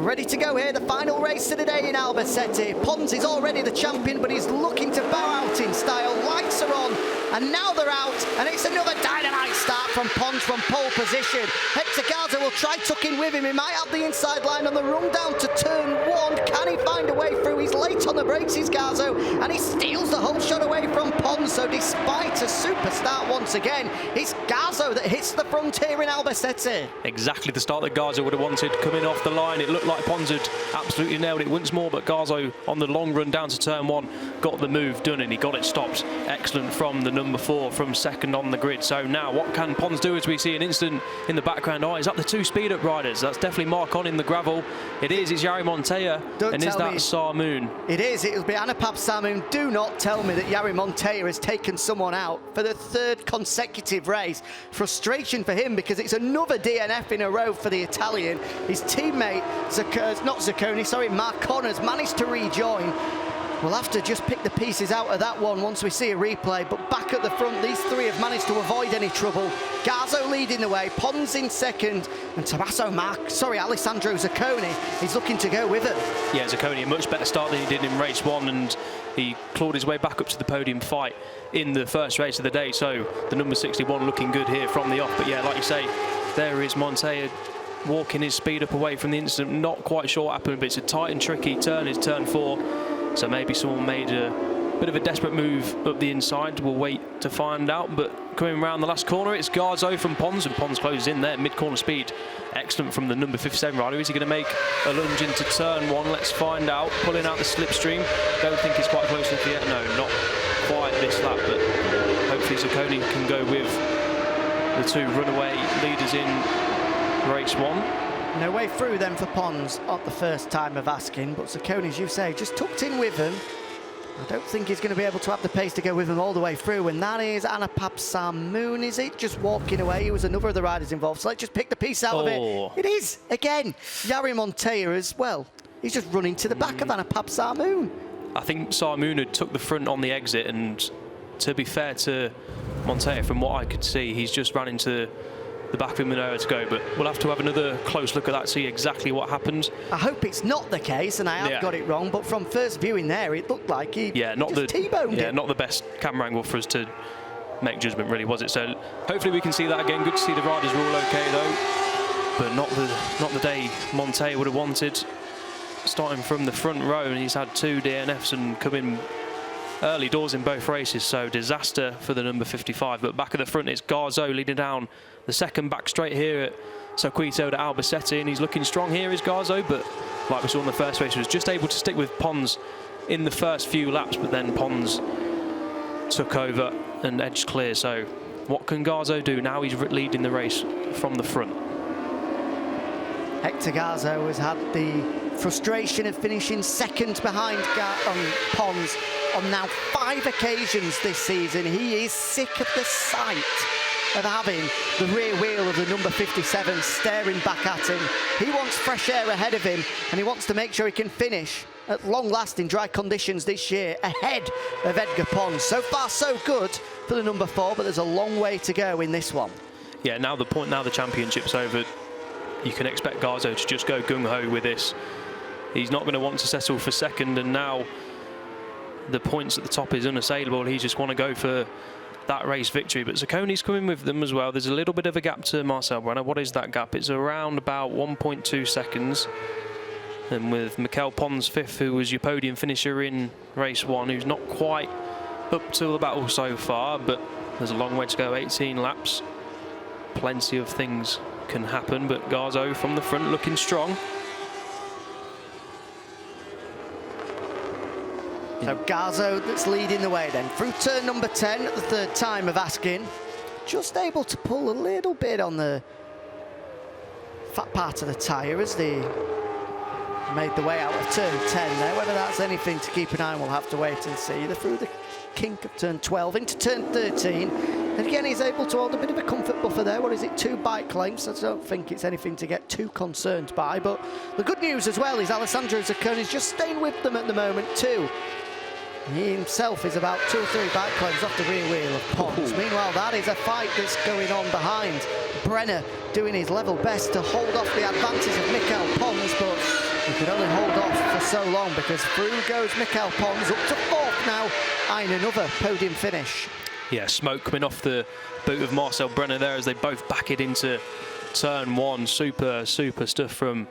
Ready to go here, the final race of the day in Albacete. Pons is already the champion, but he's looking to bow out in style. Lights are on, and now they're out, and it's another dynamite start from Pons from pole position. Hector Garza will try tucking with him. He might have the inside line on the run down to turn one. Can he find a way through? He's late on the brakes, is Garza, and he steals the whole shot away from Pons. So despite a super start once again, it's Garza that hits the front here in Albacete. Exactly the start that Garza would have wanted. Coming off the line, it looked like Pons had absolutely nailed it once more, but Garza on the long run down to turn one got the move done, and he got it stopped. Excellent from the number 4 from second on the grid. So now what can Pons do, as we see an instant in the background? Oh, is that the 2 speed up riders? That's definitely Mark on in the gravel. It is, it's Jari Montoya, and is that Sarmoon? It is, it'll be Anapap Sarmoon. Do not tell me that Jari Montoya has taken someone out for the 3rd consecutive race. Frustration for him, because it's another DNF in a row for the Italian. His teammate, Marcon has managed to rejoin. We'll have to just pick the pieces out of that one once we see a replay. But back at the front, these 3 have managed to avoid any trouble. Garzo leading the way, Pons in second, and Alessandro Zacconi is looking to go with it. Yeah, Zacconi, a much better start than he did in race 1, and he clawed his way back up to the podium fight in the first race of the day. So the number 61 looking good here from the off. But yeah, like you say, there is Montoya walking his speed up away from the incident. Not quite sure what happened, but it's a tight and tricky turn, is turn 4. So maybe someone made a bit of a desperate move up the inside. We'll wait to find out. But coming around the last corner, it's Garzo from Pons, and Pons closes in there, mid-corner speed. Excellent from the number 57 rider. Is he going to make a lunge into turn 1? Let's find out. Pulling out the slipstream. Don't think it's quite close enough yet. No, not quite this lap, but hopefully Zacconi can go with the 2 runaway leaders in race 1. No way through then for Pons at the first time of asking, but Zacconi, as you say, just tucked in with him. I don't think he's going to be able to have the pace to go with him all the way through, and that is Anapap Sarmoon, is it? Just walking away. He was another of the riders involved, so let's just pick the piece out of it. It is, again, Jari Montoya as well. He's just running to the back of Anapap Sarmoon. I think Sarmoon had took the front on the exit, and to be fair to Montoya, from what I could see, he's just ran into the back of him and nowhere to go. But we'll have to have another close look at that, see exactly what happened. I hope it's not the case, and I have got it wrong, but from first viewing there, it looked like he just T-boned him. Not the best camera angle for us to make judgment, really, was it? So hopefully we can see that again. Good to see the riders are all okay, though, but not the day Montoya would have wanted. Starting from the front row, and he's had 2 DNFs and come in early doors in both races, so disaster for the number 55. But back at the front, it's Garzo leading down the second back straight here at Circuito to Albacete, and he's looking strong here, is Garzo, but like we saw in the first race, he was just able to stick with Pons in the first few laps, but then Pons took over and edged clear. So what can Garzo do? Now he's leading the race from the front. Hector Garzo has had the frustration of finishing second behind Pons on now 5 occasions this season. He is sick of the sight of having the rear wheel of the number 57 staring back at him. He wants fresh air ahead of him, and he wants to make sure he can finish at long last in dry conditions this year ahead of Edgar Pons. So far so good for the number 4, but there's a long way to go in this one. Yeah, now the championship's over, you can expect Garzo to just go gung-ho with this. He's not going to want to settle for second, and now the points at the top is unassailable. He just want to go for that race victory. But Zacconi's coming with them as well. There's a little bit of a gap to Marcel Brenner. What is that gap? It's around about 1.2 seconds. And with Mikel Pons 5th, who was your podium finisher in race 1, who's not quite up to the battle so far, but there's a long way to go, 18 laps. Plenty of things can happen, but Garzo from the front looking strong. So Garzo that's leading the way then through turn number 10 at the 3rd time of asking. Just able to pull a little bit on the fat part of the tyre as they made the way out of turn 10 there. Whether that's anything to keep an eye on, we'll have to wait and see. They're through the kink of turn 12 into turn 13. And again, he's able to hold a bit of a comfort buffer there. What is it, 2 bike lengths? I don't think it's anything to get too concerned by. But the good news as well is Alessandro Zacconi is just staying with them at the moment too. He himself is about 2 or 3 bike lengths off the rear wheel of Pons. Meanwhile, that is a fight that's going on behind. Brenner doing his level best to hold off the advances of Mikel Pons, but so long, because through goes Mikel Pons up to 4th now, eyeing another podium finish. Yeah, smoke coming off the boot of Marcel Brenner there as they both back it into turn 1. Super stuff from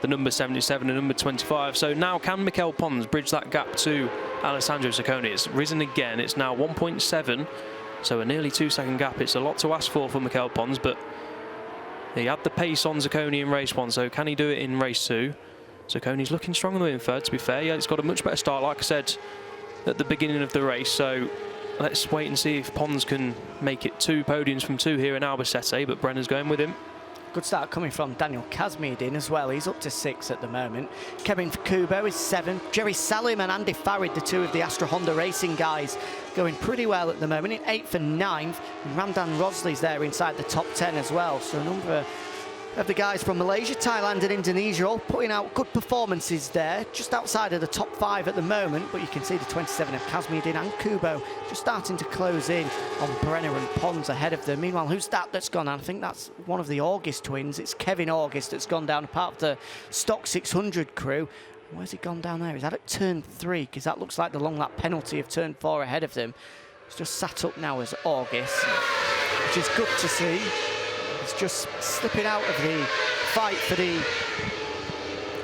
the number 77 and number 25. So now can Mikel Pons bridge that gap to Alessandro Zacconi? It's risen again. It's now 1.7, so a nearly 2-second gap. It's a lot to ask for Mikel Pons, but he had the pace on Zacconi in race 1, so can he do it in race 2? Zacconi's looking strong on the third, to be fair. Yeah, it's got a much better start, like I said at the beginning of the race, so let's wait and see if Pons can make it 2 podiums from 2 here in Albacete, but Brenner's going with him. Good start coming from Daniel Kazmidin as well. He's up to 6 at the moment. Kevin Kubo is 7. Jerry Salim and Andy Farid, the 2 of the Astra Honda Racing guys, going pretty well at the moment in 8th and 9th. And Ramdan Rosley's there inside the top 10 as well. So a number of the guys from Malaysia, Thailand and Indonesia all putting out good performances there, just outside of the top 5 at the moment, but you can see the 27 of Kazmidin and Kubo just starting to close in on Brenner and Pons ahead of them. Meanwhile, who's that's gone down? I think that's one of the August twins. It's Kevin August that's gone down, a part of the Stock 600 crew. Where's he gone down there? Is that at turn 3? Because that looks like the long lap penalty of turn 4 ahead of them. He's just sat up now as August, which is good to see. He's just slipping out of the fight for the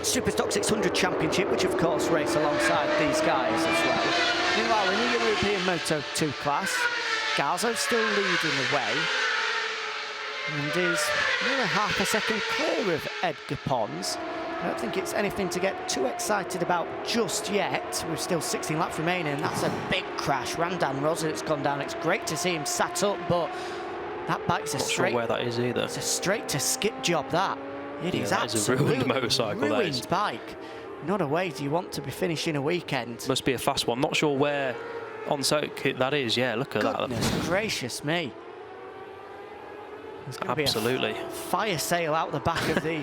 Super Stock 600 Championship, which of course race alongside these guys as well. Meanwhile, in the European Moto2 class, Garzo's still leading the way and is nearly half a second clear of Edgar Pons. I don't think it's anything to get too excited about just yet. We've still 16 laps remaining, and that's a big crash. Ramdan Rosley's gone down. It's great to see him sat up, but that bike's a straight. Not sure where that is either. It's a straight to skip job, that. It is absolutely ruined motorcycle. Ruined bike. Not a way do you want to be finishing a weekend. Must be a fast one. Not sure where on circuit that is. Yeah, look at that. Goodness gracious me. Absolutely. Be a fire sale out the back of the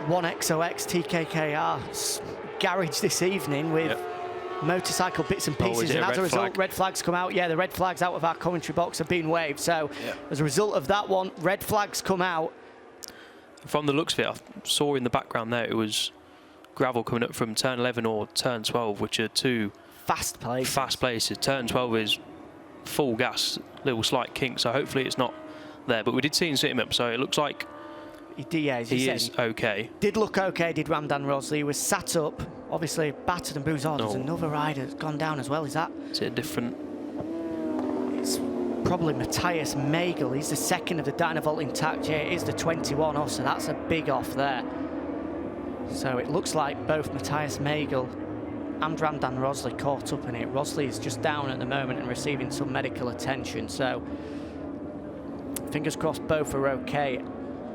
1XOX TKKR garage this evening with motorcycle bits and pieces, and as a result, red flags come out. Yeah, the red flags out of our commentary box have been waved, so as a result of that one, red flags come out. From the looks of it, I saw in the background there, it was gravel coming up from turn 11 or turn 12, which are 2 fast places. Turn 12 is full gas, little slight kink, so hopefully it's not there, but we did see him sit him up, so it looks like he is okay. Did look okay, did Ramdan Rosley. He was sat up, obviously battered and bruised. Oh, there's another rider that's gone down as well. Is it a different? It's probably Matthias Magel. He's the 2nd of the Dynavolt intact. Yeah, it is the 21 off, so that's a big off there. So it looks like both Matthias Magel and Ramdan Rosley caught up in it. Rosley is just down at the moment and receiving some medical attention, so fingers crossed both are okay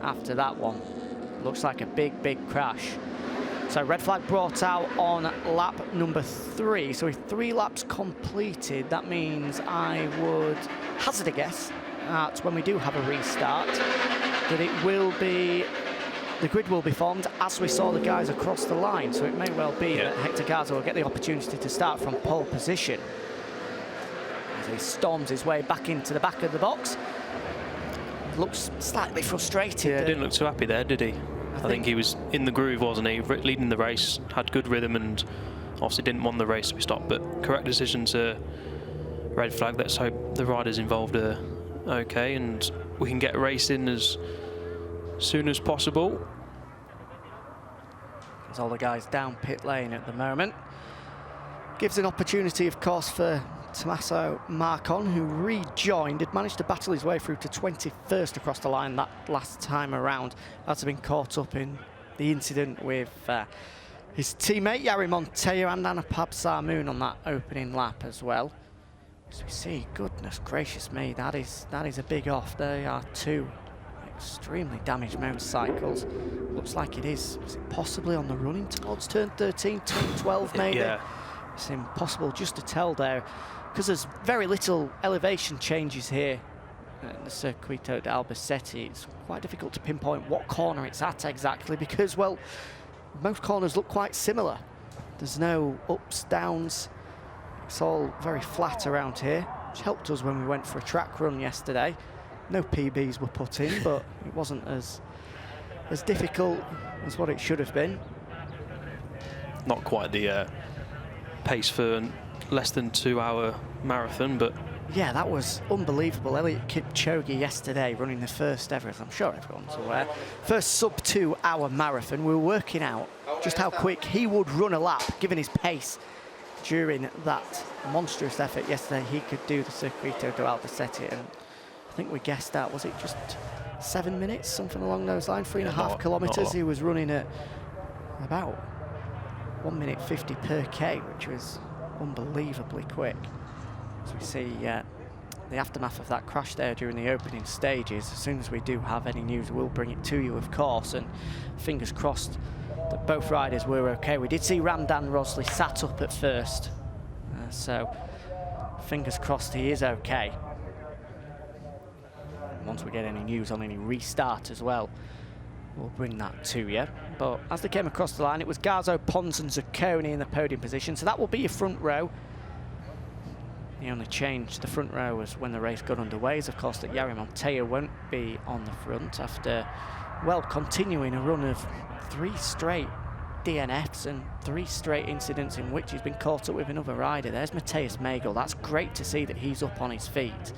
after that one. Looks like a big crash. So red flag brought out on lap number 3. So with 3 laps completed, that means I would hazard a guess at when we do have a restart that it will be, the grid will be formed as we saw the guys across the line. So it may well be that Hector Garza will get the opportunity to start from pole position as he storms his way back into the back of the box. Looks slightly frustrated. Yeah, didn't look too happy there, did he? I think he was in the groove, wasn't he? Leading the race, had good rhythm, and obviously didn't want the race to be stopped. But correct decision to red flag. Let's hope the riders involved are okay and we can get racing as soon as possible. There's all the guys down pit lane at the moment. Gives an opportunity, of course, for Tommaso Marcon, who rejoined, had managed to battle his way through to 21st across the line that last time around. That's been caught up in the incident with his teammate Yari Montoya and Anapab Sarmoon on that opening lap as well. As we see, goodness gracious me, that is a big off. They are 2 extremely damaged motorcycles. Looks like it is it possibly on the running towards turn 13, turn 12 maybe? Yeah. It's impossible just to tell there, because there's very little elevation changes here at the Circuito de Albacete. It's quite difficult to pinpoint what corner it's at exactly, because, well, most corners look quite similar. There's no ups, downs. It's all very flat around here, which helped us when we went for a track run yesterday. No PBs were put in, but it wasn't as difficult as what it should have been. Not quite the pace for less than 2-hour marathon, but yeah, that was unbelievable. Elliot Kipchoge yesterday running the first ever, as I'm sure everyone's aware, first sub 2-hour marathon. We were working out just how quick he would run a lap, given his pace during that monstrous effort yesterday. He could do the Circuito de Albacete, and I think we guessed that, was it just 7 minutes, something along those lines, 3.5 kilometres. He was running at about 1 minute 50 per K, which was unbelievably quick. As we see the aftermath of that crash there during the opening stages. As soon as we do have any news, we'll bring it to you, of course, and fingers crossed that both riders were okay. We did see Ramdan Rosley sat up at first, so fingers crossed he is okay. And once we get any news on any restart as well, we'll bring that to you. But as they came across the line, it was Garzo, Pons and Zacconi in the podium position, so that will be your front row. The only change to the front row was when the race got underway is, of course, that Jari Montoya won't be on the front after, well, continuing a run of 3 straight DNFs and 3 straight incidents in which he's been caught up with another rider. There's Matthias Magel. That's great to see that he's up on his feet.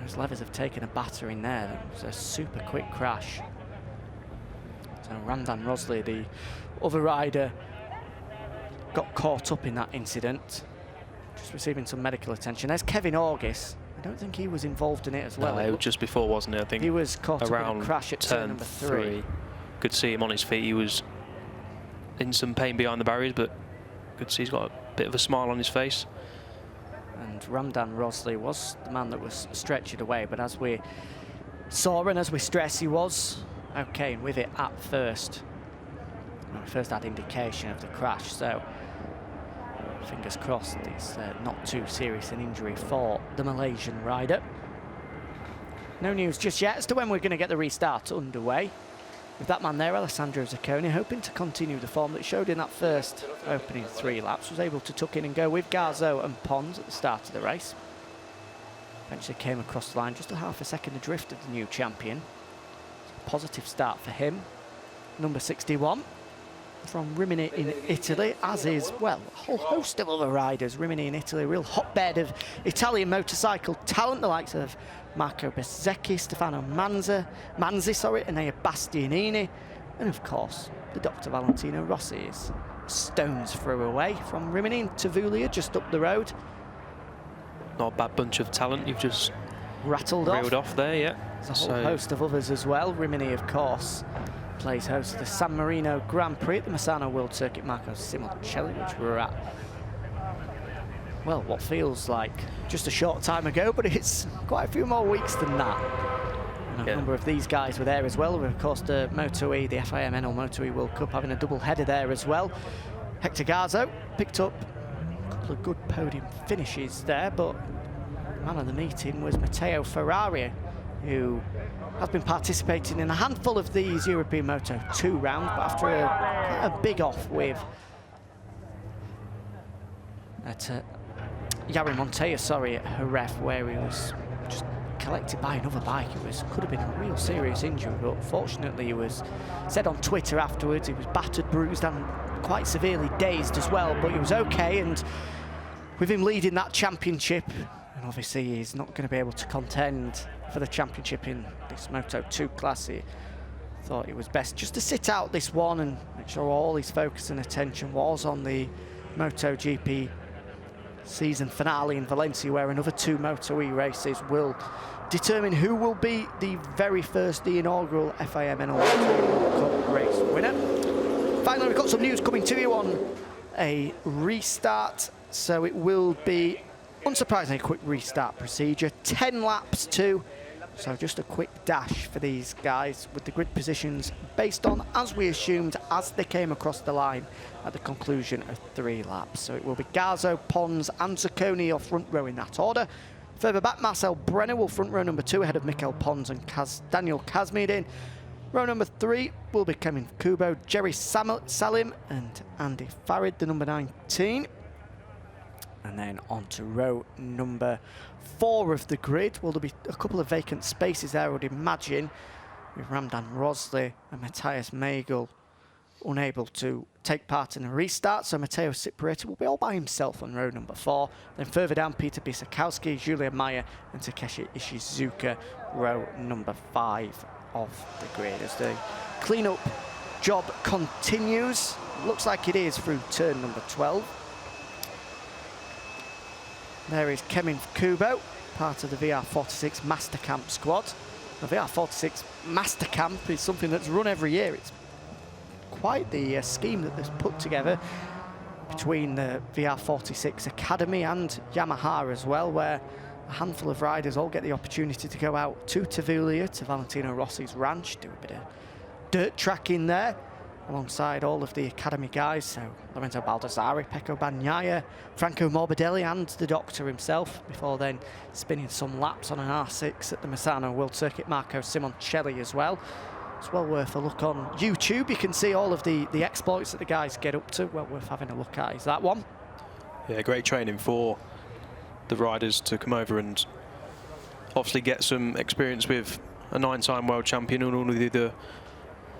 Those levers have taken a battering there. It was a super quick crash. So Ramdan Rosley, the other rider, got caught up in that incident, just receiving some medical attention. There's Kevin August. I don't think he was involved in it as well. No, just before, wasn't it? I think he was caught around up in a crash at turn number 3. Could see him on his feet. He was in some pain behind the barriers, but could see he's got a bit of a smile on his face. And Ramdan Rosley was the man that was stretchered away, but as we saw and as we stressed, he was okay with it at first. When we first had indication of the crash, so fingers crossed it's not too serious an injury for the Malaysian rider. No news just yet as to when we're going to get the restart underway. With that man there, Alessandro Zacconi, hoping to continue the form that showed in that first opening 3 laps, was able to tuck in and go with Garzo and Pons at the start of the race. Eventually came across the line just a half a second adrift of the new champion. Positive start for him. Number 61. From Rimini in Italy, as is, well, a whole host of other riders. Rimini in Italy, a real hotbed of Italian motorcycle talent, the likes of Marco Bezzecchi, Stefano Manzi, Enea Bastianini, and of course, the Dr. Valentino Rossi is a stone's throw away from Rimini in Tavullia, just up the road. Not a bad bunch of talent you've just rattled off there, yeah. There's a whole host of others as well. Rimini, of course, plays host to the San Marino Grand Prix at the Misano World Circuit Marco Simoncelli, which we were at, well, what feels like just a short time ago, but it's quite a few more weeks than that. And a number of these guys were there as well. Of course, the Moto2, the FIMNL Moto2 World Cup, having a double header there as well. Hector Garzo picked up a couple of good podium finishes there, but the man of the meeting was Matteo Ferrari, who has been participating in a handful of these European Moto2 rounds, but after a big off with Jari Montoya, at Jerez, where he was just collected by another bike. Could have been a real serious injury, but fortunately he was said on Twitter afterwards he was battered, bruised and quite severely dazed as well, but he was okay, and with him leading that championship, and obviously he's not going to be able to contend for the championship in this Moto2 class, he thought it was best just to sit out this one and make sure all his focus and attention was on the MotoGP season finale in Valencia, where another 2 Moto2 races will determine who will be the very first, the inaugural FIMNL World Cup race winner. Finally, we've got some news coming to you on a restart, so it will be unsurprisingly a quick restart procedure, 10 laps too, so just a quick dash for these guys with the grid positions based on, as we assumed, as they came across the line at the conclusion of 3 laps. So it will be Garzo, Pons and Zacconi off front row in that order. Further back, Marcel Brenner will front row number 2 ahead of Mikel Pons and Daniel Kazmidin. Row number 3 will be Kevin Kubo, Jerry Salim and Andy Farid, the number 19. And then on to row number 4 of the grid. Well, there'll be a couple of vacant spaces there, I would imagine, with Ramdan Rosley and Matthias Magel unable to take part in a restart, so Matteo Ciprieti will be all by himself on row number 4. Then further down, Peter Bisakowski, Julian Meyer and Takeshi Ishizuka, row number 5 of the grid. As the clean-up job continues, looks like it is through turn number 12. There is Kemin Kubo, part of the VR46 Master Camp squad. The VR46 Master Camp is something that's run every year. It's quite the scheme that they've put together between the VR46 Academy and Yamaha as well, where a handful of riders all get the opportunity to go out to Tavullia, to Valentino Rossi's ranch, do a bit of dirt tracking there, alongside all of the Academy guys, so Lorenzo Baldassari, Pecco Bagnaia, Franco Morbidelli and the Doctor himself, before then spinning some laps on an R6 at the Misano World Circuit, Marco Simoncelli as well. It's well worth a look on YouTube. You can see all of the exploits that the guys get up to. Well worth having a look at is that one. Yeah, great training for the riders to come over and obviously get some experience with a 9-time world champion and all of the other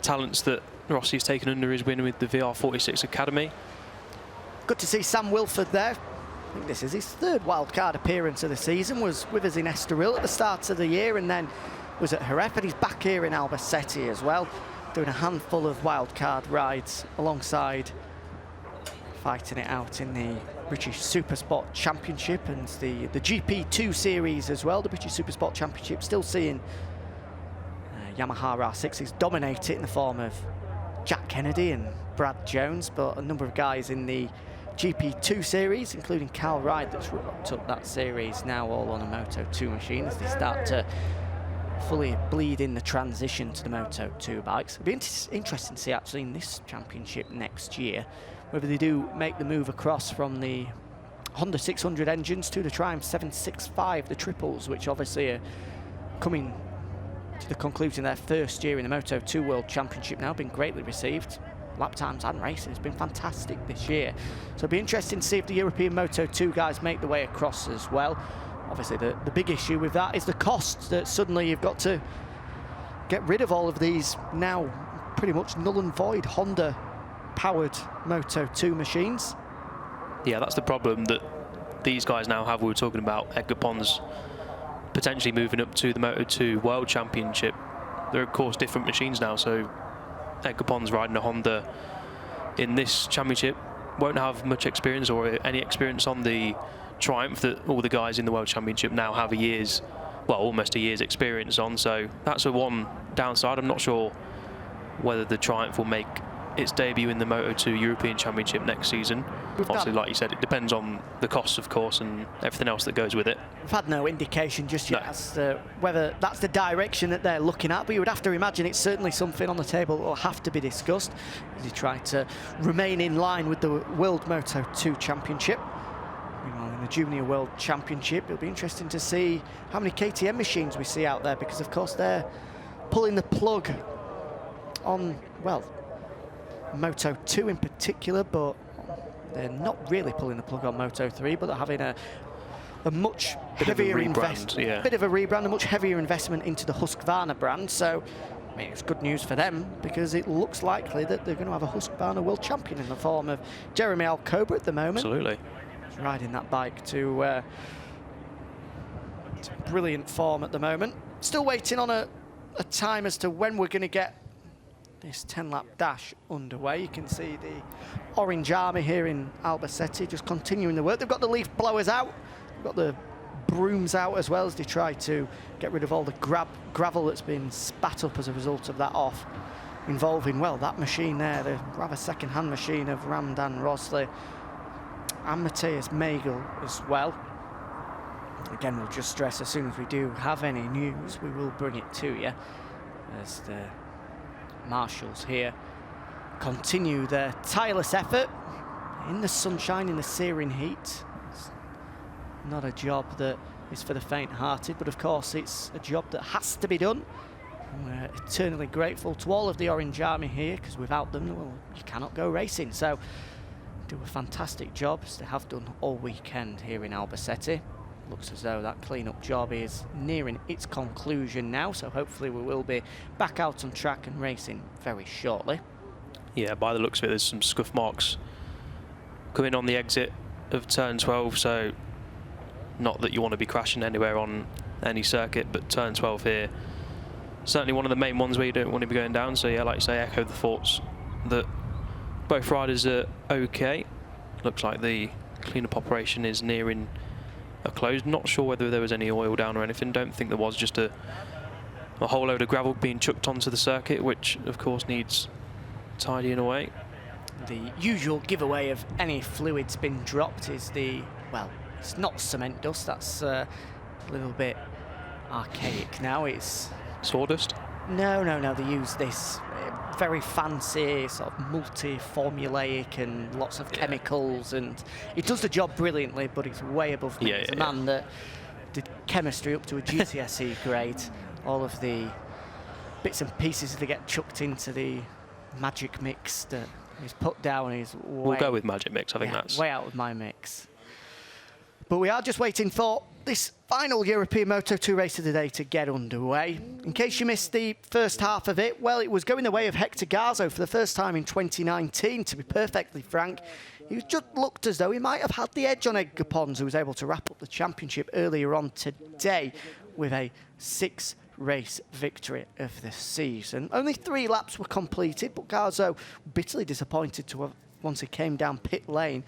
talents that Rossi's taken under his win with the VR46 Academy. Good to see Sam Wilford there. I think this is his 3rd wildcard appearance of the season. Was with us in Estoril at the start of the year and then was at Jerez, but he's back here in Albacete as well, doing a handful of wildcard rides alongside fighting it out in the British Supersport Championship and the GP2 series as well. The British Supersport Championship still seeing Yamaha R6s dominate it in the form of Jack Kennedy and Brad Jones, but a number of guys in the GP2 series, including Cal Ride, that's took that series, now all on a Moto2 machine as they start to fully bleed in the transition to the Moto2 bikes. It'll be interesting to see actually in this championship next year whether they do make the move across from the Honda 600 engines to the Triumph 765, the triples, which obviously are coming to the conclusion of their 1st year in the Moto2 World Championship now, been greatly received. Lap times and racing has been fantastic this year. So it'll be interesting to see if the European Moto2 guys make the way across as well. Obviously the big issue with that is the cost, that suddenly you've got to get rid of all of these now pretty much null and void Honda powered Moto2 machines. Yeah, that's the problem that these guys now have. We were talking about Edgar Pons potentially moving up to the Moto2 World Championship. They're of course different machines now, so Edgar Pons riding a Honda in this championship won't have much experience or any experience on the Triumph that all the guys in the World Championship now have almost a year's experience on. So that's a one downside. I'm not sure whether the Triumph will make its debut in the Moto2 European Championship next season. Obviously, like you said, it depends on the costs, of course, and everything else that goes with it. We've had no indication just yet as to whether that's the direction that they're looking at, but you would have to imagine it's certainly something on the table that will have to be discussed as you try to remain in line with the World Moto2 Championship. Meanwhile, in the Junior World Championship, it'll be interesting to see how many KTM machines we see out there, because of course they're pulling the plug on, well, Moto2 in particular, but they're not really pulling the plug on Moto3, but they're having a much heavier investment, bit of a rebrand, a much heavier investment into the Husqvarna brand. So I mean, it's good news for them, because it looks likely that they're going to have a Husqvarna world champion in the form of Jeremy Alcoba at the moment. Absolutely. He's riding that bike to brilliant form at the moment. Still waiting on a time as to when we're going to get this 10-lap dash underway. You can see the Orange Army here in Albacete just continuing the work. They've got the leaf blowers out, they've got the brooms out as well as they try to get rid of all the gravel that's been spat up as a result of that off, involving, well, that machine there, the rather second-hand machine of Ramdan Rosley and Matthias Magel as well. Again, we'll just stress, as soon as we do have any news, we will bring it to you, as the marshals here continue their tireless effort in the sunshine, in the searing heat. It's not a job that is for the faint-hearted, but of course it's a job that has to be done. And we're eternally grateful to all of the Orange Army here, because without them, well, you cannot go racing. So do a fantastic job, as they have done all weekend here in Albacete. Looks as though that clean-up job is nearing its conclusion now, so hopefully we will be back out on track and racing very shortly. Yeah, by the looks of it, there's some scuff marks coming on the exit of turn 12, so not that you want to be crashing anywhere on any circuit, but turn 12 here, certainly one of the main ones where you don't want to be going down. So yeah, like you say, echo the thoughts that both riders are okay. Looks like the cleanup operation is nearing a close. Not sure whether there was any oil down or anything. Don't think there was, just a whole load of gravel being chucked onto the circuit, which of course needs tidying away. The usual giveaway of any fluids been dropped is the, well, it's not cement dust, that's a little bit archaic now. It's sawdust? No, they use this very fancy sort of multi-formulaic and lots of chemicals, and it does the job brilliantly, but it's way above me. It's a man that did chemistry up to a GCSE grade. All of the bits and pieces that get chucked into the magic mix that is put down is way... We'll go with magic mix, I think that's... way out of my mix. But we are just waiting for this final European Moto2 race of the day to get underway. In case you missed the first half of it, well, it was going the way of Hector Garzo for the first time in 2019, to be perfectly frank. He just looked as though he might have had the edge on Edgar Pons, who was able to wrap up the championship earlier on today with a 6-race victory of the season. Only 3 laps were completed, but Garzo bitterly disappointed to have, once he came down pit lane,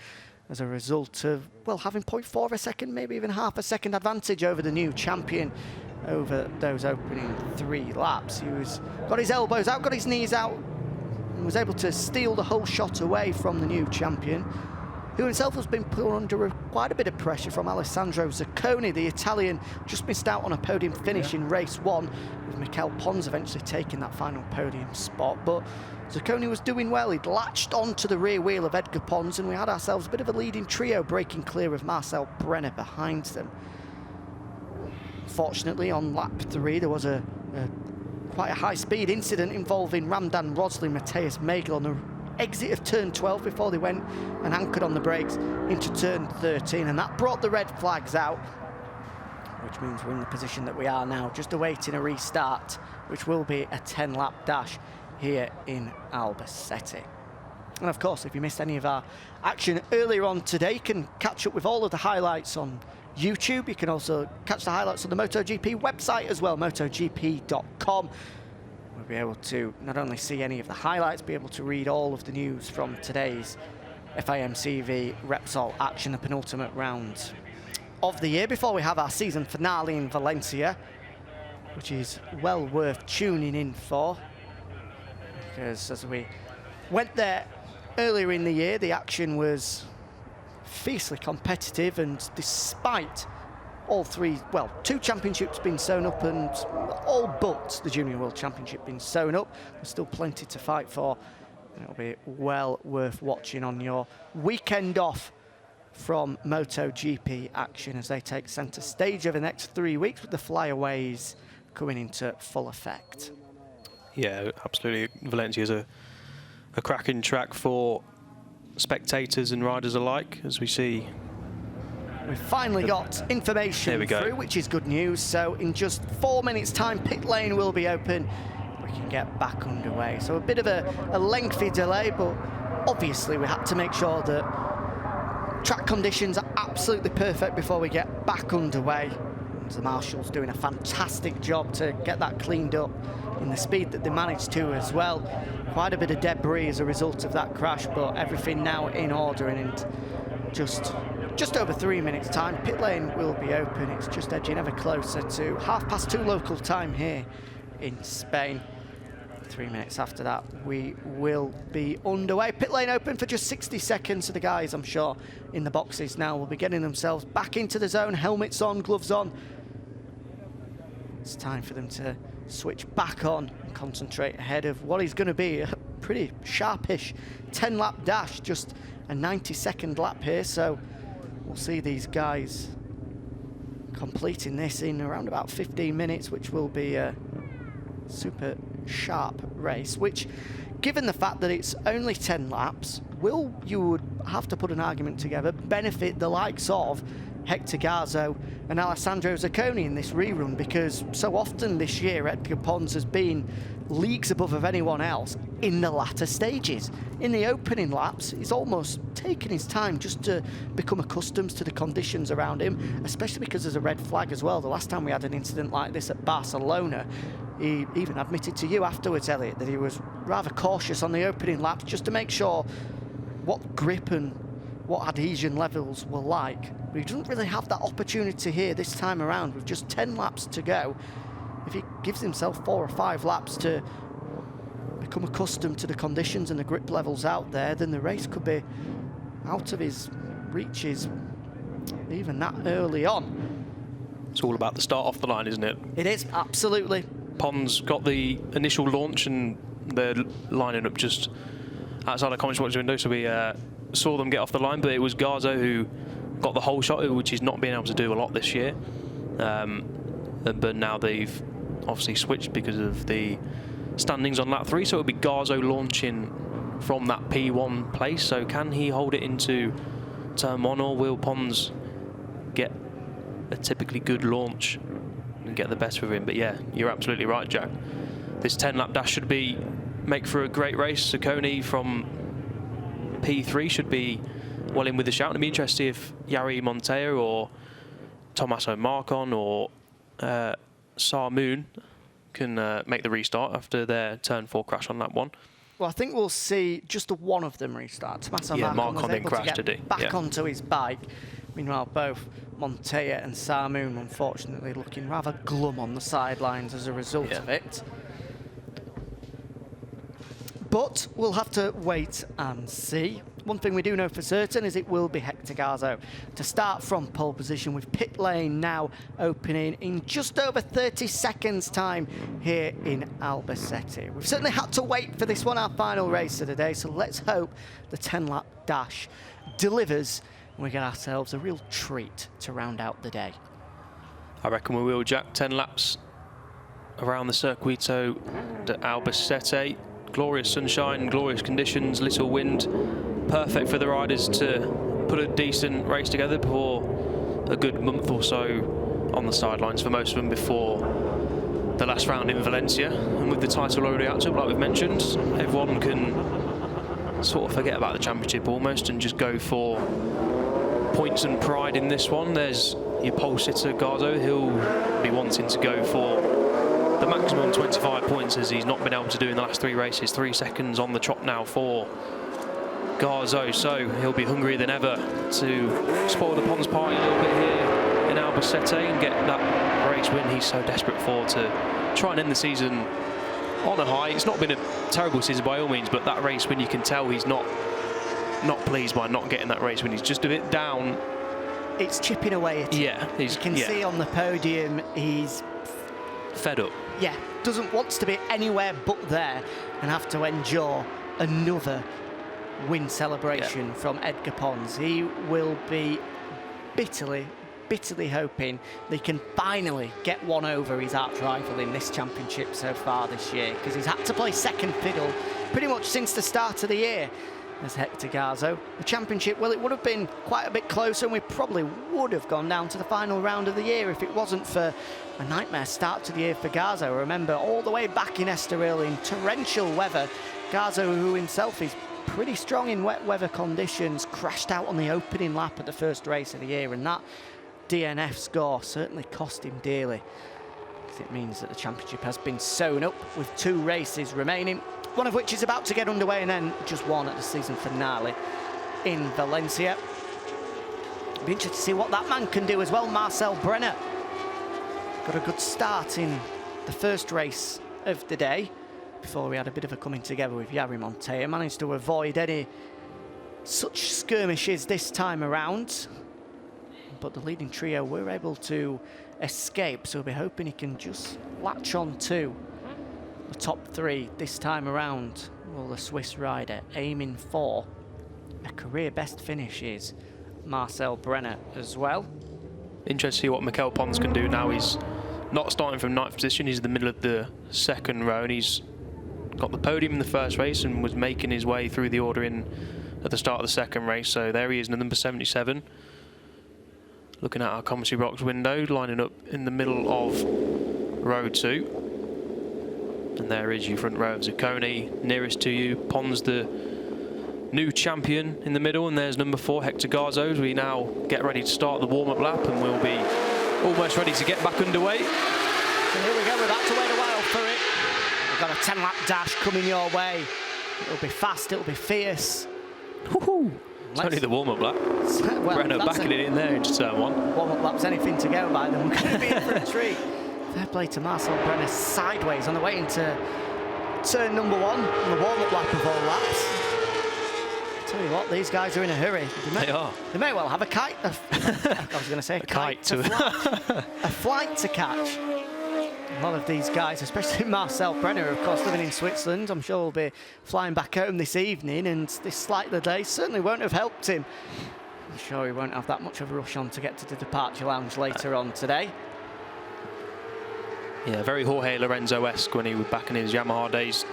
as a result of, well, having 0.4 of a second, maybe even half a second advantage over the new champion over those opening 3 laps. He got his elbows out, got his knees out, and was able to steal the whole shot away from the new champion, who himself has been put under quite a bit of pressure from Alessandro Zacconi. The Italian just missed out on a podium finish in race 1, with Mikel Pons eventually taking that final podium spot. But Zacconi was doing well. He'd latched onto the rear wheel of Edgar Pons, and we had ourselves a bit of a leading trio breaking clear of Marcel Brenner behind them. Fortunately, on lap 3, there was quite a high-speed incident involving Ramdan Roslin, Matthias Megel on the exit of turn 12 before they went and anchored on the brakes into turn 13, and that brought the red flags out, which means we're in the position that we are now, just awaiting a restart, which will be a 10-lap dash here in Albacete. And of course, if you missed any of our action earlier on today, you can catch up with all of the highlights on YouTube. You can also catch the highlights on the MotoGP website as well, motogp.com. We'll be able to not only see any of the highlights, be able to read all of the news from today's FIMCV Repsol action, the penultimate round of the year, before we have our season finale in Valencia, which is well worth tuning in for, because as we went there earlier in the year, the action was fiercely competitive, and despite all 2 championships being sewn up and all but the Junior World Championship being sewn up, there's still plenty to fight for, and it'll be well worth watching on your weekend off from MotoGP action as they take centre stage over the next 3 weeks, with the flyaways coming into full effect. Yeah, absolutely. Valencia is a cracking track for spectators and riders alike, as we see. We've finally got information through, which is good news. So in just 4 minutes' time, pit lane will be open. We can get back underway. So a bit of a lengthy delay, but obviously we had to make sure that track conditions are absolutely perfect before we get back underway. And the Marshal's doing a fantastic job to get that cleaned up in the speed that they managed to as well. Quite a bit of debris as a result of that crash, but everything now in order, and just over 3 minutes time, pit lane will be open. It's just edging ever closer to 2:30 local time here in Spain. 3 minutes after that, we will be underway. Pit lane open for just 60 seconds, so the guys, I'm sure, in the boxes now will be getting themselves back into the zone, helmets on, gloves on. It's time for them to switch back on and concentrate ahead of what is going to be a pretty sharpish 10-lap dash, just a 90-second lap here, so we'll see these guys completing this in around about 15 minutes, which will be a super sharp race, which, given the fact that it's only 10 laps, you would have to put an argument together, benefit the likes of Hector Garzo and Alessandro Zacconi in this rerun, because so often this year Edgar Pons has been leagues above of anyone else in the latter stages. In the opening laps, he's almost taken his time just to become accustomed to the conditions around him, especially because there's a red flag as well. The last time we had an incident like this at Barcelona, he even admitted to you afterwards, Elliot, that he was rather cautious on the opening laps just to make sure what grip and what adhesion levels were like. But he doesn't really have that opportunity here this time around with just 10 laps to go. If he gives himself 4 or 5 laps to become accustomed to the conditions and the grip levels out there, then the race could be out of his reaches even that early on. It's all about the start off the line, isn't it? It is, absolutely. Pons got the initial launch and they're lining up just outside the comments watch window, so we saw them get off the line, but it was Garzo who got the whole shot, which he's not been able to do a lot this year. But now they've obviously switched because of the standings on lap 3, so it'll be Garzo launching from that P1 place. So can he hold it into turn 1, or will Pons get a typically good launch and get the best of him? But yeah, you're absolutely right, Jack. This 10-lap dash should make for a great race. Zacconi from P3 should be well in with the shout. It'd be interesting if Jari Montoya or Tommaso Marcon or Sarmoon can make the restart after their turn 4 crash on lap 1. Well, I think we'll see just one of them restart. Tommaso Marcon was able crashed, to get back onto his bike. Meanwhile, both Montoya and Sarmoon, unfortunately, looking rather glum on the sidelines as a result of it. But we'll have to wait and see. One thing we do know for certain is it will be Hector Garzo to start from pole position, with pit lane now opening in just over 30 seconds time here in Albacete. We've certainly had to wait for this one, our final race of the day, so let's hope the 10-lap dash delivers and we get ourselves a real treat to round out the day. I reckon we will, Jack. 10 laps around the Circuito de Albacete. Glorious sunshine, glorious conditions, little wind. Perfect for the riders to put a decent race together before a good month or so on the sidelines for most of them before the last round in Valencia. And with the title already out, like we've mentioned, everyone can sort of forget about the championship almost and just go for points and pride in this one. There's your pole sitter Garzo. He'll be wanting to go for the maximum 25 points, as he's not been able to do in the last 3 races. 3 seconds on the trot now for Garzo, so he'll be hungrier than ever to spoil the Pons party a little bit here in Albacete and get that race win he's so desperate for, to try and end the season on a high. It's not been a terrible season by all means, but that race when you can tell he's not pleased by not getting that race win. He's just a bit down. It's chipping away at him. Yeah, you can see on the podium he's fed up. Yeah, want to be anywhere but there and have to endure another win celebration from Edgar Pons. He will be bitterly hoping they can finally get one over his arch rival in this championship so far this year, because he's had to play second fiddle pretty much since the start of the year as Hector Garzo. The championship, well, it would have been quite a bit closer and we probably would have gone down to the final round of the year if it wasn't for a nightmare start to the year for Garzo. Remember, all the way back in Estoril in torrential weather, Garzo, who himself is pretty strong in wet weather conditions, crashed out on the opening lap at the first race of the year, and that DNF score certainly cost him dearly. It means that the championship has been sewn up with 2 races remaining, one of which is about to get underway and then just one at the season finale in Valencia. It'll be interesting to see what that man can do as well. Marcel Brenner got a good start in the first race of the day before we had a bit of a coming together with Jari Montoya. Managed to avoid any such skirmishes this time around, but the leading trio were able to escape, so we'll be hoping he can just latch on to the top 3 this time around. Well, the Swiss rider aiming for a career best finish is Marcel Brenner as well. Interesting to see what Mikel Pons can do now. He's not starting from 9th position, he's in the middle of the 2nd row, and he's got the podium in the first race and was making his way through the order at the start of the 2nd race. So there he is, number 77. looking at our commentary box window, lining up in the middle of row 2. And there is your front row of Zacconi, nearest to you. Pons, the new champion, in the middle, and there's number 4, Hector Garzo, as we now get ready to start the warm-up lap, and we'll be almost ready to get back underway. So here we go, we're about to wait a while for it. We've got a 10-lap dash coming your way. It'll be fast, it'll be fierce. Woohoo! It's only the warm-up lap. Well, Brenner backing it in there into turn 1. Warm-up lap's anything to go by them. We're going to be in for a treat. Fair play to Marcel Brenner, sideways on the way into turn number 1 on the warm-up lap of all laps. Tell you what, these guys are in a hurry. They are. They may well have a kite. I was going to say a kite to a flight to catch. A lot of these guys, especially Marcel Brenner, of course, living in Switzerland, I'm sure will be flying back home this evening, and this slight delay certainly won't have helped him. I'm sure he won't have that much of a rush on to get to the departure lounge later on today. Yeah, very Jorge Lorenzo-esque when he was back in his Yamaha days,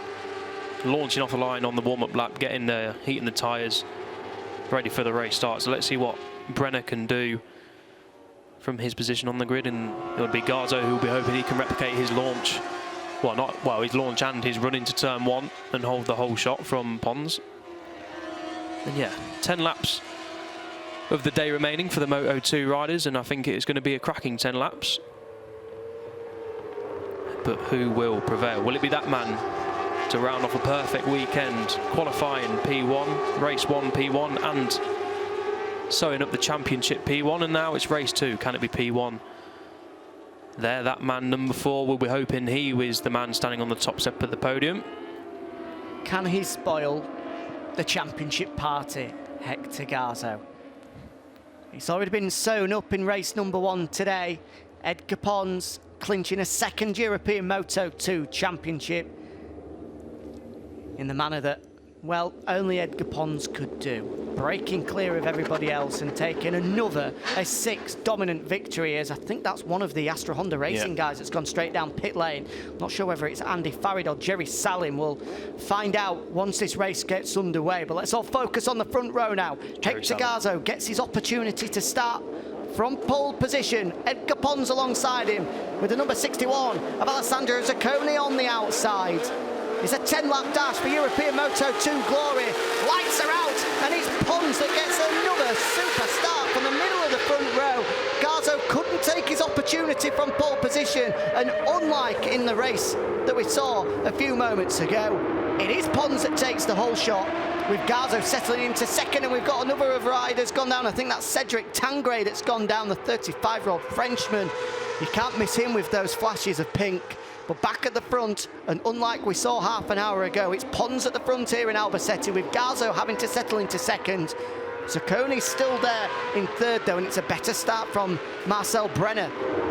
launching off the line on the warm-up lap, getting there, heating the tyres, ready for the race start. So let's see what Brenner can do from his position on the grid, and it'll be Garzo who will be hoping he can replicate his launch. Well, his launch and his run into turn 1 and hold the whole shot from Pons. And yeah, 10 laps of the day remaining for the Moto2 riders, and I think it is going to be a cracking 10 laps. But who will prevail? Will it be that man to round off a perfect weekend, qualifying P1, race 1 P1, and sewing up the championship P1, and now it's race 2. Can it be P1? There, that man, number 4, we'll be hoping he is the man standing on the top step of the podium. Can he spoil the championship party, Hector Garzo? He's already been sewn up in race number 1 today. Edgar Pons clinching a 2nd European Moto2 championship in the manner that, well, only Edgar Pons could do. Breaking clear of everybody else and taking a 6th dominant victory, as I think that's one of the Astra Honda Racing guys that's gone straight down pit lane. Not sure whether it's Andy Farid or Jerry Salim. We'll find out once this race gets underway, but let's all focus on the front row now. Hector Garzo gets his opportunity to start from pole position. Edgar Pons alongside him with the number 61 of Alessandro Zacconi on the outside. It's a 10-lap dash for European Moto2 glory. Lights are out, and it's Pons that gets another super start from the middle of the front row. Garzo couldn't take his opportunity from pole position, and unlike in the race that we saw a few moments ago, it is Pons that takes the whole shot, with Garzo settling into 2nd, and we've got another of riders gone down. I think that's Cedric Tangray that's gone down, the 35-year-old Frenchman. You can't miss him with those flashes of pink. But back at the front, and unlike we saw half an hour ago, it's Pons at the front here in Albacete, with Garzo having to settle into 2nd. Zacconi's still there in 3rd, though, and it's a better start from Marcel Brenner,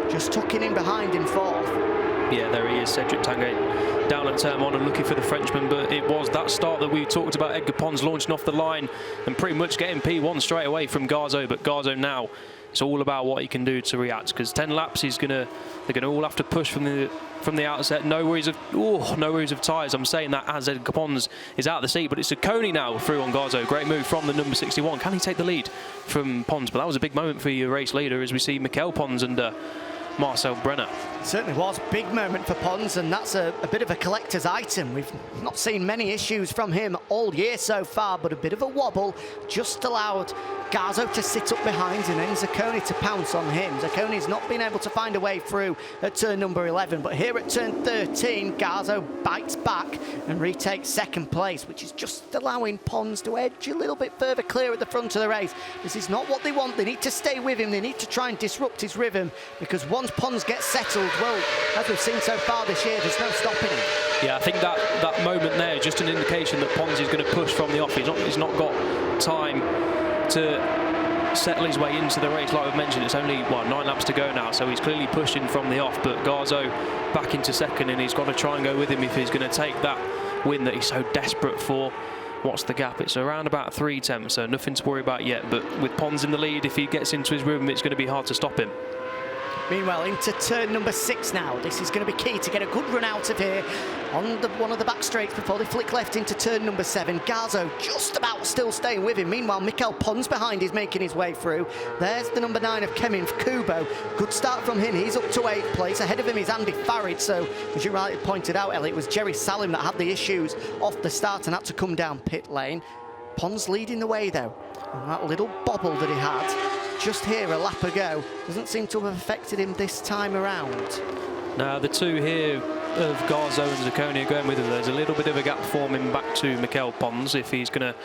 just tucking in behind in 4th. Yeah, there he is, Cedric Tangay, down at turn 1 and looking for the Frenchman, but it was that start that we talked about, Edgar Pons launching off the line and pretty much getting P1 straight away from Garzo, but Garzo now, it's all about what he can do to react, because 10 laps they're gonna all have to push from the outset. No worries of tyres. I'm saying that as Edgar Pons is out of the seat, but it's Zacconi now through on Garzo. Great move from the number 61. Can he take the lead from Pons? But that was a big moment for your race leader, as we see Mikel Pons and Marcel Brenner. It certainly was a big moment for Pons, and that's a bit of a collector's item. We've not seen many issues from him all year so far, but a bit of a wobble just allowed Garzo to sit up behind and then Zacconi to pounce on him. Zacconi's not been able to find a way through at turn number 11, but here at turn 13, Garzo bites back and retakes 2nd place, which is just allowing Pons to edge a little bit further clear at the front of the race. This is not what they want. They need to stay with him. They need to try and disrupt his rhythm, because once Pons gets settled, well, as we've seen so far this year, there's no stopping him. Yeah, I think that moment there is just an indication that Pons is going to push from the off. He's not got time to settle his way into the race. Like we've mentioned, it's only 9 laps to go now, so he's clearly pushing from the off, but Garzo back into 2nd, and he's got to try and go with him if he's going to take that win that he's so desperate for. What's the gap? It's around about 3 tenths, so nothing to worry about yet, but with Pons in the lead, if he gets into his rhythm, it's going to be hard to stop him. Meanwhile, into turn number 6 now. This is going to be key to get a good run out of here on one of the back straights before they flick left into turn number 7. Garzo just about still staying with him. Meanwhile, Mikel Pons behind is making his way through. There's the number 9 of Kemin Kubo. Good start from him. He's up to 8th place. Ahead of him is Andy Farid. So, as you rightly pointed out, Elliot, it was Jerry Salim that had the issues off the start and had to come down pit lane. Pons leading the way, though. And that little bobble that he had just here a lap ago doesn't seem to have affected him this time around. Now the two here of Garzo and Zacconi are going with him. There's a little bit of a gap forming back to Mikel Pons. If he's going to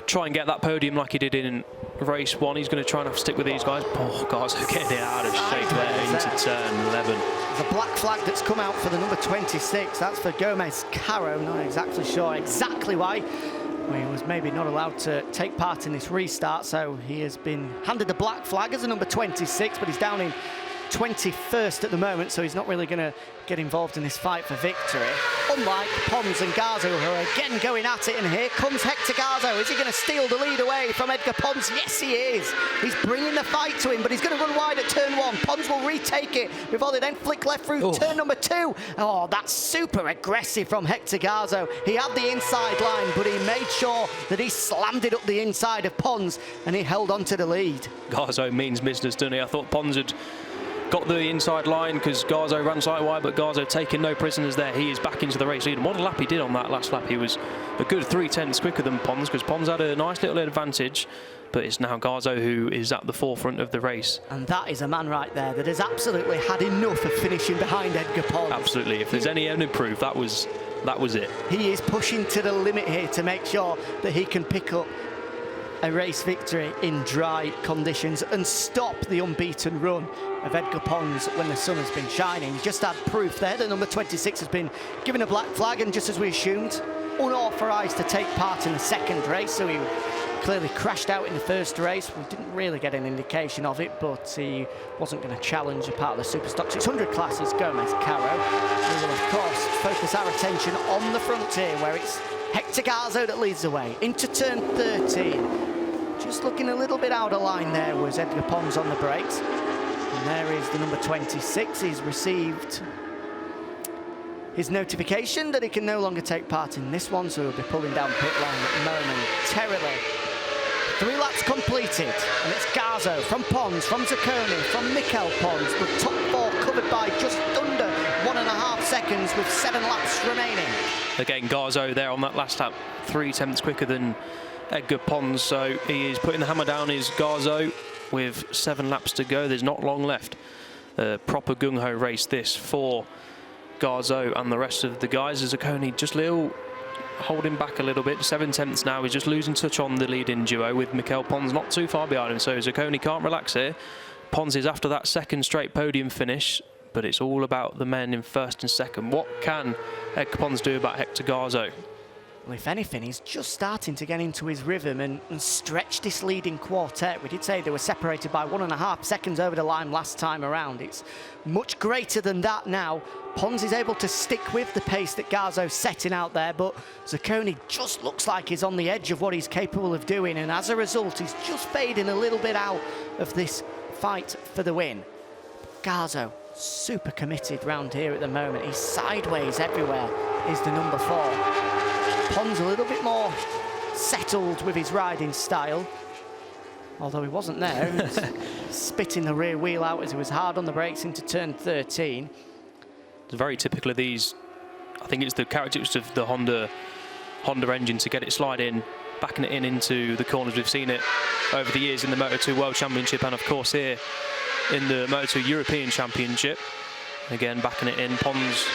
try and get that podium like he did in race 1, he's going to try and have to stick with these guys. Oh, Garzo getting it out of shape there into turn 11. There's a black flag that's come out for the number 26. That's for Gomez Caro. Not exactly sure exactly why. He was maybe not allowed to take part in this restart, so he has been handed the black flag as a number 26, but he's down in 21st at the moment, so he's not really going to get involved in this fight for victory. Unlike Pons and Garzo, who are again going at it, and here comes Hector Garzo. Is he going to steal the lead away from Edgar Pons? Yes, he is. He's bringing the fight to him, but he's going to run wide at turn 1. Pons will retake it before they then flick left through turn number 2. Oh, that's super aggressive from Hector Garzo. He had the inside line, but he made sure that he slammed it up the inside of Pons, and he held on to the lead. Garzo means business, doesn't he? I thought Pons had got the inside line because Garzo ran side wide, but Garzo taking no prisoners there. He is back into the race lead. And what a lap he did on that last lap. He was a good 3/10 quicker than Pons, because Pons had a nice little advantage, but it's now Garzo who is at the forefront of the race. And that is a man right there that has absolutely had enough of finishing behind Edgar Pons. Absolutely. If there's any proof, that was it. He is pushing to the limit here to make sure that he can pick up a race victory in dry conditions and stop the unbeaten run of Edgar Pons when the sun has been shining. Just had proof there that number 26 has been given a black flag, and just as we assumed, unauthorised to take part in the second race, so he clearly crashed out in the first race. We didn't really get an indication of it, but he wasn't going to challenge a part of the Superstock 600 class. It's Gomez Caro. We will, of course, focus our attention on the frontier, where it's Hector Garzo that leads the way into turn 13. Just looking a little bit out of line there was Edgar Pons on the brakes. And there is the number 26. He's received his notification that he can no longer take part in this one, so he'll be pulling down pit lane momentarily. 3 laps completed, and it's Garzo from Pons, from Zacconi, from Mikel Pons. The top 4 covered by just under 1.5 seconds with 7 laps remaining. Again, Garzo there on that last lap, 3/10 quicker than Edgar Pons, so he is putting the hammer down. Is Garzo with 7 laps to go. There's not long left. A proper gung-ho race this for Garzo and the rest of the guys. Zacconi just holding back a little bit. 7/10 now. He's just losing touch on the leading duo with Mikel Pons not too far behind him, so Zacconi can't relax here. Pons is after that second straight podium finish, but it's all about the men in first and second. What can Edgar Pons do about Hector Garzo? Well, if anything, he's just starting to get into his rhythm and stretch this leading quartet. We did say they were separated by 1.5 seconds over the line last time around. It's much greater than that now. Pons is able to stick with the pace that Garzo's setting out there, but Zacconi just looks like he's on the edge of what he's capable of doing, and as a result, he's just fading a little bit out of this fight for the win. Garzo, super committed round here at the moment. He's sideways everywhere, is the number 4. Pons a little bit more settled with his riding style, although he wasn't there. He was spitting the rear wheel out as he was hard on the brakes into turn 13. It's very typical of these. I think it's the characteristics of the Honda engine to get it sliding, backing it into the corners. We've seen it over the years in the Moto2 World Championship, and of course here in the Moto2 European Championship. Again, backing it in. Pons,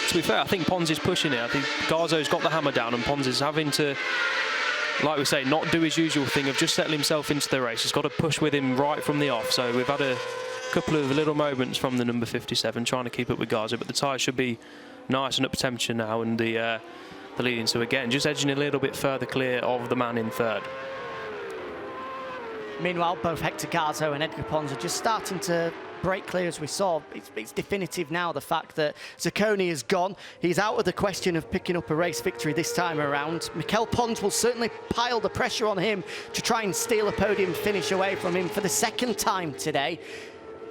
to be fair, I think Pons is pushing it. I think Garzo's got the hammer down, and Pons is having to, like we say, not do his usual thing of just settle himself into the race. He's got to push with him right from the off. So we've had a couple of little moments from the number 57 trying to keep up with Garzo, but the tyres should be nice and up temperature now, and the leading. So again, just edging a little bit further clear of the man in third. Meanwhile, both Hector Garzo and Edgar Pons are just starting to break clear, as we saw. It's definitive now, the fact that Zacconi is gone. He's out of the question of picking up a race victory this time around. Mikel Pons will certainly pile the pressure on him to try and steal a podium finish away from him for the second time today.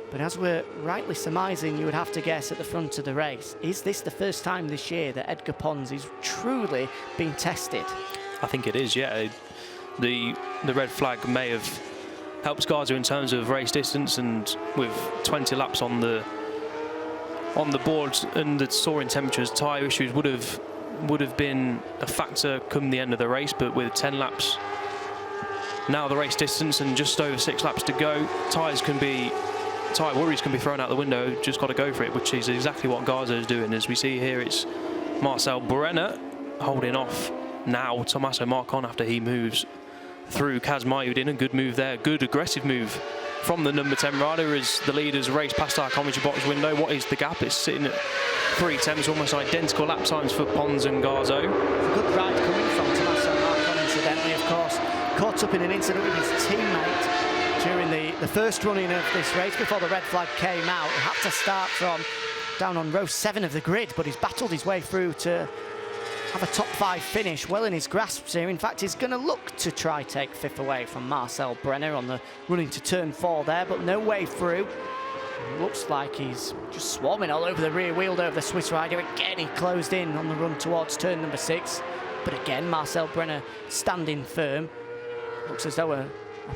But as we're rightly surmising, you would have to guess at the front of the race, is this the first time this year that Edgar Pons is truly being tested? I think it is, yeah. The red flag may have helped Garza in terms of race distance, and with 20 laps on the board and the soaring temperatures, tyre issues would have been a factor come the end of the race. But with 10 laps now, the race distance, and just over 6 laps to go, tyre worries can be thrown out the window. Just got to go for it, which is exactly what Garza is doing. As we see here, it's Marcel Brenner holding off now Tommaso Marcon after he moves through Kaz Mayudin. A good move there, good aggressive move from the number 10 rider as the leaders race past our commentary box window. What is the gap? It's sitting at 3:10, almost identical lap times for Pons and Garzo. A good ride coming from Tommaso Marcon, incidentally, of course. Caught up in an incident with his teammate during the first running of this race before the red flag came out. He had to start from down on row 7 of the grid, but he's battled his way through to have a top 5 finish, well in his grasp here. In fact, he's going to look to try take 5th away from Marcel Brenner on the running to turn 4 there, but no way through. It looks like he's just swarming all over the rear wheel over the Swiss rider. Again, he closed in on the run towards turn number 6, but again, Marcel Brenner standing firm. Looks as though a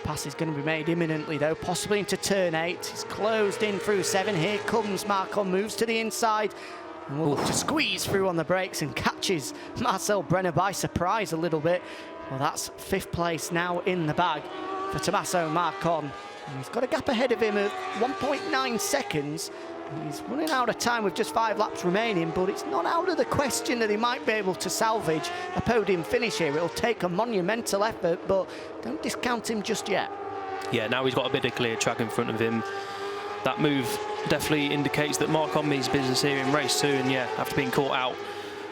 pass is going to be made imminently, though, possibly into turn 8. He's closed in through 7. Here comes Marcon, moves to the inside, and will look to squeeze through on the brakes and catches Marcel Brenner by surprise a little bit. Well, that's 5th place now in the bag for Tommaso Marcon. And he's got a gap ahead of him of 1.9 seconds. He's running out of time with just 5 laps remaining, but it's not out of the question that he might be able to salvage a podium finish here. It'll take a monumental effort, but don't discount him just yet. Yeah, now he's got a bit of clear track in front of him. That move definitely indicates that Marcon means business here in race 2, and yeah, after being caught out,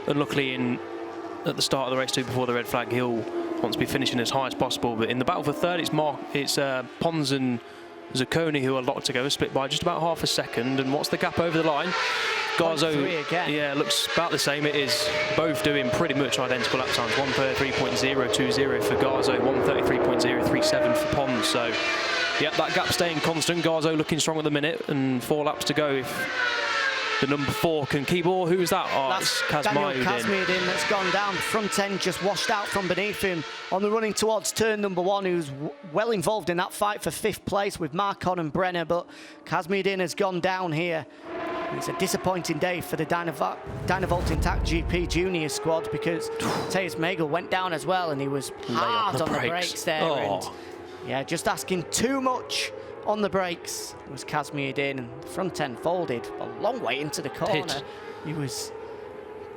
unluckily at the start of the race 2 before the red flag, he'll want to be finishing as high as possible. But in the battle for 3rd, it's Pons and Zacconi who are locked together, split by just about half a second. And what's the gap over the line? Garzo, yeah, looks about the same. It is both doing pretty much identical lap times. 133.020 for Garzo, 133.037 for Pons. So, yeah, that gap staying constant. Garzo looking strong at the minute, and 4 laps to go if the number 4 can keep. Or who's that? Oh, that's Daniel Kazmiedin that's gone down. Front end just washed out from beneath him on the running towards turn number 1, who's well involved in that fight for 5th place with Marcon and Brenner, but Kazmiedin has gone down here. It's a disappointing day for the Dynavolt Intact GP Junior squad, because Teus Megel went down as well, and he was hard on the brakes there. Oh. And yeah, just asking too much on the brakes was Kazmiedin, and the front end folded a long way into the corner. He was...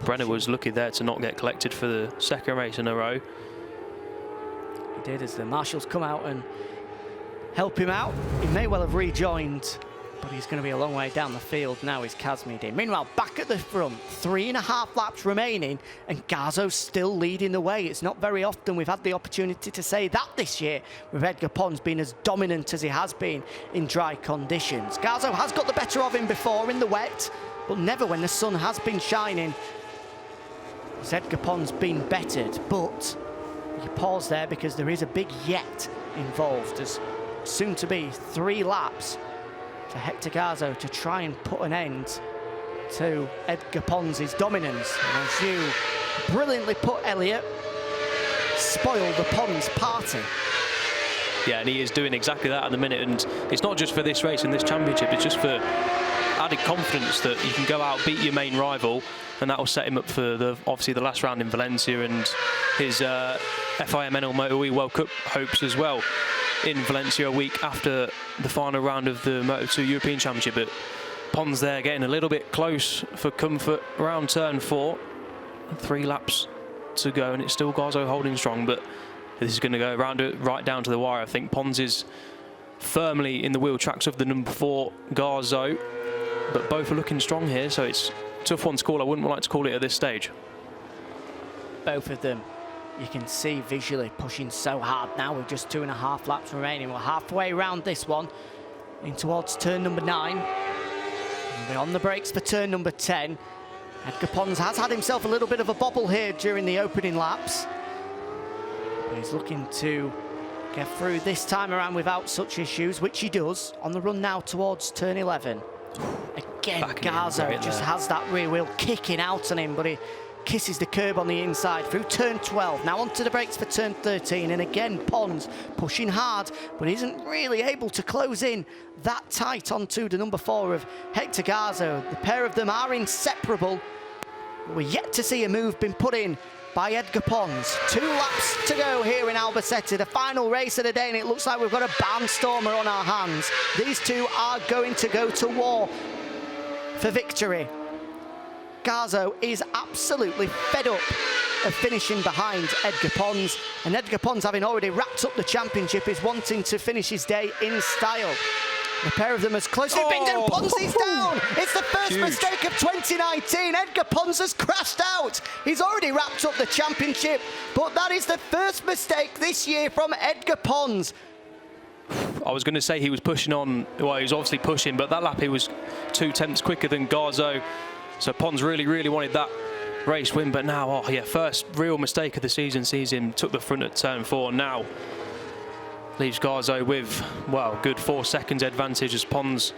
Brenner was lucky there to not get collected for the 2nd race in a row. He did, as the marshals come out and help him out. He may well have rejoined, but he's going to be a long way down the field now, is Kazmiedin. Meanwhile, back at the front, 3.5 laps remaining, and Garzo's still leading the way. It's not very often we've had the opportunity to say that this year, with Edgar Pons being as dominant as he has been in dry conditions. Garzo has got the better of him before in the wet, but never when the sun has been shining has Edgar Pons been bettered. But you pause there, because there is a big yet involved. There's soon to be 3 laps for Hector Garzo to try and put an end to Edgar Pons' dominance. And as you brilliantly put, Elliot, spoil the Pons party. Yeah, and he is doing exactly that at the minute, and it's not just for this race and this championship, it's just for added confidence that you can go out, beat your main rival, and that will set him up for obviously the last round in Valencia and his FIM Moto2 World Cup hopes as well in Valencia a week after the final round of the Moto2 European Championship. But Pons there getting a little bit close for comfort around turn 4. 3 laps to go, and it's still Garzo holding strong, but this is going to go right down to the wire. I think Pons is firmly in the wheel tracks of the number 4 Garzo, but both are looking strong here, so it's a tough one to call. I wouldn't like to call it at this stage. Both of them, you can see visually pushing so hard now with just 2.5 laps remaining. We're halfway around this one, in towards turn number 9. And we're on the brakes for turn number 10. Edgar Pons has had himself a little bit of a bobble here during the opening laps. But he's looking to get through this time around without such issues, which he does on the run now towards turn 11. Again, Garzo just has that rear wheel kicking out on him, but he kisses the curb on the inside through turn 12. Now onto the brakes for turn 13, and again Pons pushing hard, but isn't really able to close in that tight onto the number 4 of Hector Garzo. The pair of them are inseparable. We're yet to see a move been put in by Edgar Pons. 2 laps to go here in Albacete, the final race of the day, and it looks like we've got a barnstormer on our hands. These two are going to go to war for victory. Garzo is absolutely fed up of finishing behind Edgar Pons, and Edgar Pons, having already wrapped up the championship, is wanting to finish his day in style. The pair of them as close as and Pons is down. It's the first mistake of 2019. Edgar Pons has crashed out. He's already wrapped up the championship, but that is the first mistake this year from Edgar Pons. I was going to say he was pushing on, well, he was obviously pushing, but that lap he was 2 tenths quicker than Garzo. So Pons really wanted that race win, but now, first real mistake of the season sees him took the front at turn 4. Now leaves Garzo with, well, good 4 seconds advantage as Pons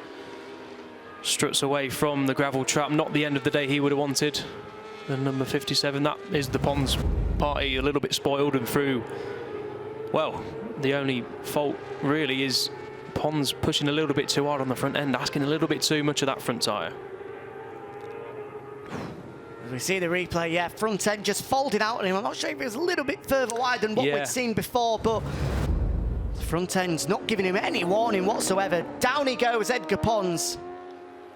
struts away from the gravel trap. Not the end of the day he would have wanted. The number 57, that is the Pons party, a little bit spoiled and through. Well, the only fault really is Pons pushing a little bit too hard on the front end, asking a little bit too much of that front tyre. As we see the replay, front end just folding out on him. I'm not sure if it was a little bit further wide than what we'd seen before, but the front end's not giving him any warning whatsoever. Down he goes, Edgar Pons.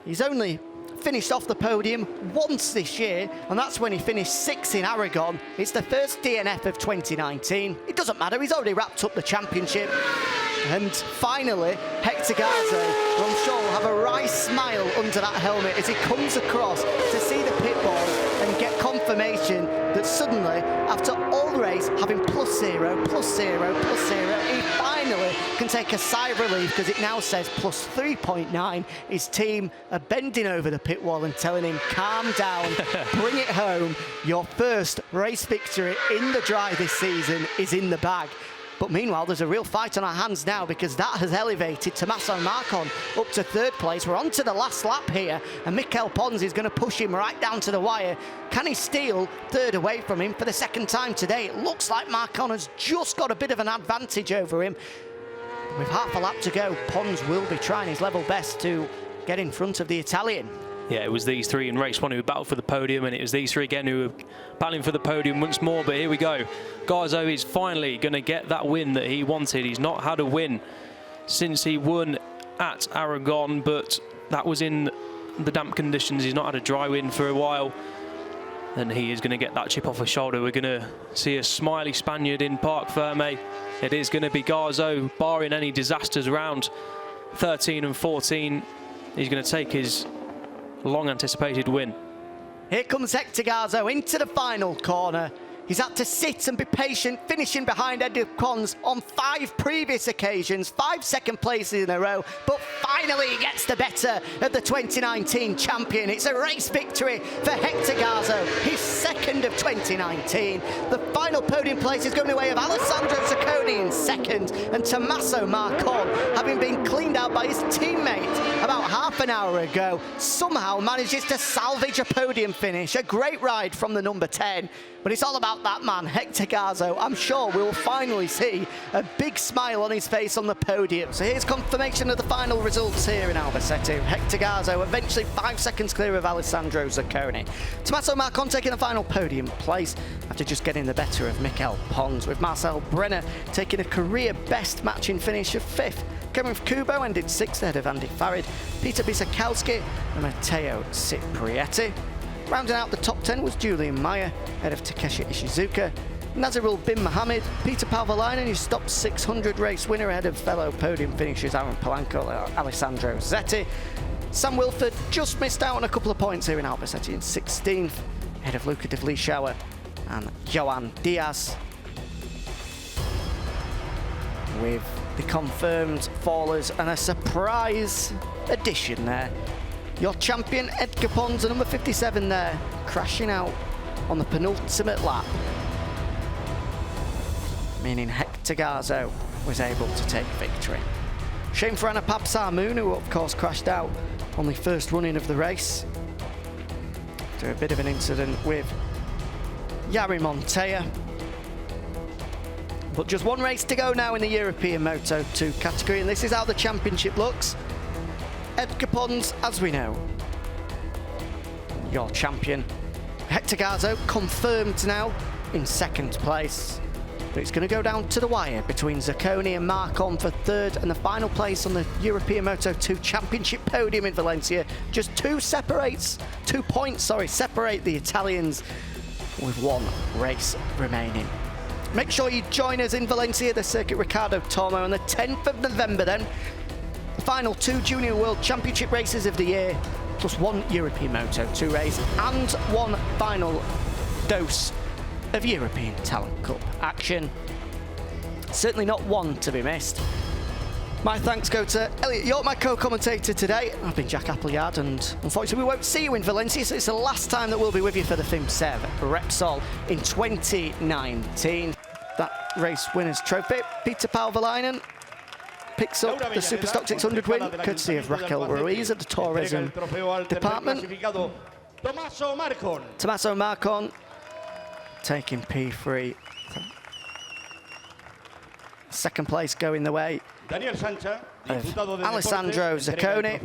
He's only finished off the podium once this year, and that's when he finished 6th in Aragon. It's the first DNF of 2019. It doesn't matter, he's already wrapped up the championship. And finally, Hector Garzo, who I'm sure will have a wry smile under that helmet as he comes across to see the pit wall and get confirmation that suddenly, after all race having +0, +0, +0, he finally can take a sigh of relief because it now says +3.9. His team are bending over the pit wall and telling him, calm down, bring it home. Your first race victory in the dry this season is in the bag. But meanwhile, there's a real fight on our hands now because that has elevated Tommaso Marcon up to 3rd place. We're on to the last lap here, and Mikel Pons is going to push him right down to the wire. Can he steal 3rd away from him for the 2nd time today? It looks like Marcon has just got a bit of an advantage over him. With half a lap to go, Pons will be trying his level best to get in front of the Italian. Yeah, it was these 3 in race 1 who battled for the podium, and it was these 3 again who were battling for the podium once more. But here we go. Garzo is finally going to get that win that he wanted. He's not had a win since he won at Aragon, but that was in the damp conditions. He's not had a dry win for a while. And he is going to get that chip off his shoulder. We're going to see a smiley Spaniard in Parc Ferme. It is going to be Garzo, barring any disasters around 13 and 14. He's going to take his long anticipated win. Here comes Hector Garzo into the final corner. He's had to sit and be patient, finishing behind Edgar Pons on 5 previous occasions, 5 second places in a row, but finally he gets the better of the 2019 champion. It's a race victory for Hector Garzo, his 2nd of 2019. The final podium place is going the way of Alessandro Zacconi in 2nd, and Tommaso Marcon, having been cleaned out by his teammate about half an hour ago, somehow manages to salvage a podium finish. A great ride from the number 10. But it's all about that man, Hector Garzo. I'm sure we'll finally see a big smile on his face on the podium. So here's confirmation of the final results here in Albacete. Hector Garzo eventually 5 seconds clear of Alessandro Zacconi. Tommaso Marcon taking the final podium place after just getting the better of Mikel Pons, with Marcel Brenner taking a career best matching finish of 5th. Cameron Kubo ended 6th ahead of Andy Farid, Peter Bisakowski and Matteo Ciprietti. Rounding out the top 10 was Julian Meyer, ahead of Takeshi Ishizuka, Nazirul bin Mohammed, Peter Palvalainen, who stopped 600 race winner ahead of fellow podium finishers Aaron Polanco, Alessandro Zetti. Sam Wilford just missed out on a couple of points here in Albacete in 16th, ahead of Luca de Vlieshour and Joan Diaz. With the confirmed fallers and a surprise addition there. Your champion, Edgar Pons, number 57 there, crashing out on the penultimate lap. Meaning Hector Garzo was able to take victory. Shame for Anna Papsar-Moon, who of course crashed out on the first running of the race. After a bit of an incident with Jari Montoya. But just one race to go now in the European Moto2 category, and this is how the championship looks. Edgar Pons, as we know, your champion. Hector Garzo confirmed now in second place. But it's going to go down to the wire between Zacconi and Marcon for third and the final place on the European Moto2 Championship podium in Valencia. Just 2 points separate the Italians with 1 race remaining. Make sure you join us in Valencia, the Circuit Ricardo Tormo, on the 10th of November then. The final 2 Junior World Championship races of the year, plus 1 European Moto2 race and 1 final dose of European Talent Cup action. Certainly not one to be missed. My thanks go to Elliot York, my co-commentator today. I've been Jack Appleyard, and unfortunately we won't see you in Valencia, so it's the last time that we'll be with you for the FIMSEV Repsol in 2019. That race winner's trophy, Peter Palvalainen picks up the Superstock 600 win, courtesy of Raquel Ruiz at the tourism department. Tommaso Marcon taking P3. Second place going the way of Alessandro Zacconi.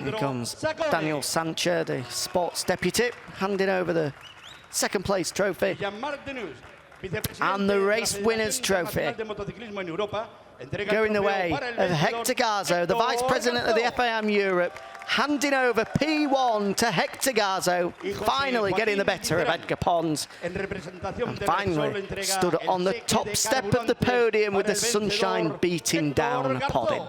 Here comes Daniel Sancha, the sports deputy, handing over the second place trophy and the race winners trophy, going the way of Hector Garzo, the vice president of the FIM Europe, handing over P1 to Hector Garzo, finally getting the better of Edgar Pons, and finally stood on the top step of the podium with the sunshine beating down upon him.